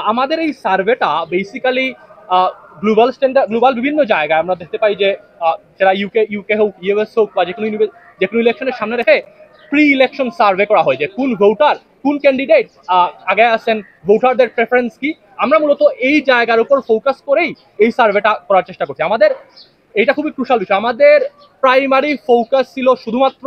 আমাদের এই সার্ভেটা basically global standard, global বিভিন্ন জায়গায় আমরা দেখতে পাই যে যারা ইউকে হোক, ইউএস হোক বা যে কোনো ইলেকশনের সামনে রেখে প্রি ইলেকশন সার্ভে করা হয় যে কোন ভোটার, কোন ক্যান্ডিডেট আগে আছেন, ভোটারদের প্রেফারেন্স কি। আমরা মূলত এই জায়গার উপর ফোকাস করেই এই সার্ভেটা করার চেষ্টা করছি। আমাদের এটা খুবই ক্রুশাল বিষয়। আমাদের প্রাইমারি ফোকাস ছিল শুধুমাত্র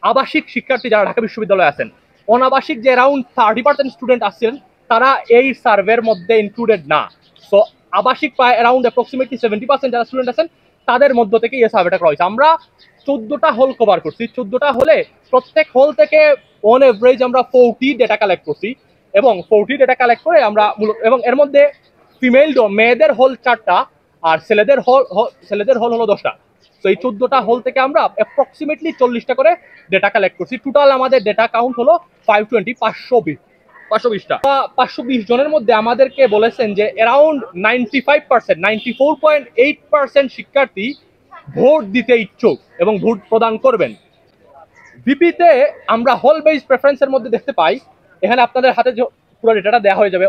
আবাসিক শিক্ষার্থী যারা ঢাকা বিশ্ববিদ্যালয়ে আছেন। অনাবাসিক যে অ্যারাউন্ড 30% স্টুডেন্ট আসছেন তারা এই সার্ভের মধ্যে ইনক্লুডেড না। সো আবাসিক প্রায় অ্যারাউন্ড অ্যাপ্রক্সিমেটলি 70% যারা স্টুডেন্ট আছেন তাদের মধ্য থেকে এই সার্ভেটা করা হয়েছে। আমরা 14টা হল কভার করছি। 14টা হলে প্রত্যেক হল থেকে অন এভারেজ আমরা 40 ডেটা কালেক্ট করছি এবং 40 ডেটা কালেক্ট করে আমরা এবং এর মধ্যে মেয়েদের হল 4টা আর ছেলেদের হল হলো 10টা। তো এই 14টা হল থেকে আমরা অ্যাপ্রক্সিমেটলি 40টা করে ডেটা কালেক্ট করছি। টোটাল আমাদের ডেটা কাউন্ট হলো 520টা। 520 জনের মধ্যে আমাদেরকে বলেছেন যে অ্যারাউন্ড 94.8% শিক্ষার্থী ভোট দিতে ইচ্ছুক এবং ভোট প্রদান করবেন। ভিপিতে আমরা হল বেসড প্রেফারেন্সের মধ্যে দেখতে পাই, এখানে আপনাদের হাতে পুরো ডেটাটা দেওয়া হয়ে যাবে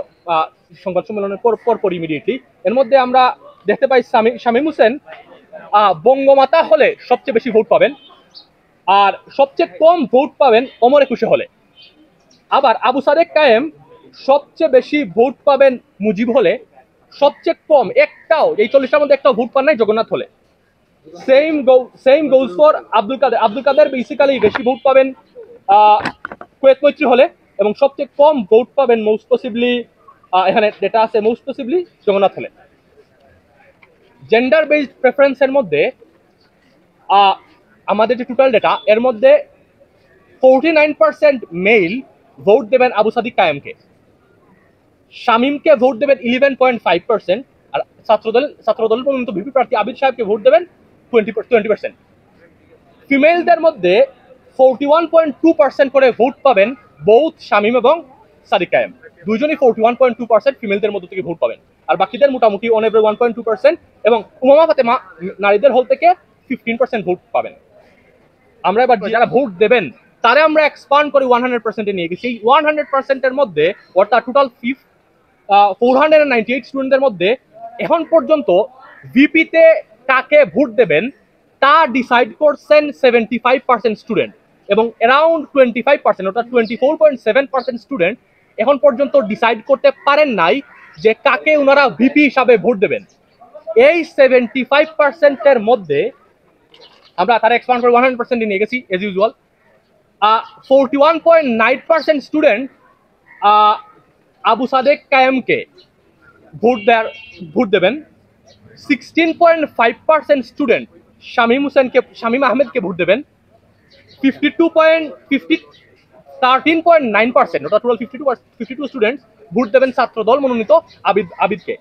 সংবাদ সম্মেলনের পর ইমিডিয়েটলি। এর মধ্যে আমরা দেখতে পাই শামীম হোসেন বঙ্গমাতা হলে সবচেয়ে বেশি ভোট পাবেন, আর সবচেয়ে কম ভোট পাবেন ওমর একুশে হলে। আবার আবু সাদেক কায়েম সবচেয়ে বেশি ভোট পাবেন মুজিব হলে, সবচেয়ে কম একটাও, এই 40টার মধ্যে একটাও ভোট পান নাই জগন্নাথ হলে। Same goes for Abdul Kader basically বেশি ভোট পাবেন কুয়েত মৈত্রী হলে এবং সবচেয়ে কম ভোট পাবেন মোস্ট পসিবলি, এখানে ডেটা আছে, মোস্ট পসিবলি জগন্নাথ হলে। জেন্ডার বেসড প্রেফারেন্সের মধ্যে আমাদের যে টোটাল ডেটা, এর মধ্যে 49% মেল ভোট দেবেন আবু সাদিক কায়েমকে, শামীমকে ভোট দেবেন 11.5%, আর ছাত্রদল মনোনীত ভিপি প্রার্থী আবিদ সাহেবকে ভোট দেবেন 20%। ফিমেলদের মধ্যে 41.2% করে ভোট পাবেন বোথ শামীম এবং সাদিক কায়েম, দুইজনই 41.2% ফিমেলদের মধ্য থেকে ভোট পাবেন। আর বাকিদের মোটামুটি অন এভারেজ 1.2%, এবং উমামা ফাতেমা নারীদের হল থেকে 15% ভোট পাবেন। আমরা এবার যারা ভোট দেবেন তারা আমরা এক্সপান্ড করে 100%-এ নিয়ে গেছি। এই 100%-এর মধ্যে অর্থাৎ টোটাল 498 স্টুডেন্টদের মধ্যে এখন পর্যন্ত ভিপিতে কাকে ভোট দেবেন তা ডিসাইড করছেন 75% স্টুডেন্ট, এবং অ্যারাউন্ড 25% অর্থাৎ 24.7% স্টুডেন্ট এখন পর্যন্ত ডিসাইড করতে পারেন নাই যে কাকে ওনারা ভিপি হিসাবে ভোট দেবেন। এই 75%-এর মধ্যে আমরা তারা এক্সপান্ড করে 100%-এ নিয়ে গেছি as usual. 41.9% student Abu Sadek কায়েমকে ভোট দেবেন। 16.5% স্টুডেন্ট শামীম আহমেদকে ভোট দেবেন। 13.9% অর্থাৎ টোটাল 52 স্টুডেন্ট ভোট দেবেন ছাত্রদল মনোনীত আবিদকে।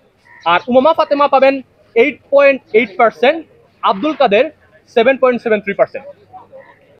আর উমামা ফাতেমা পাবেন 8.8%, আব্দুল কাদের 7.73%।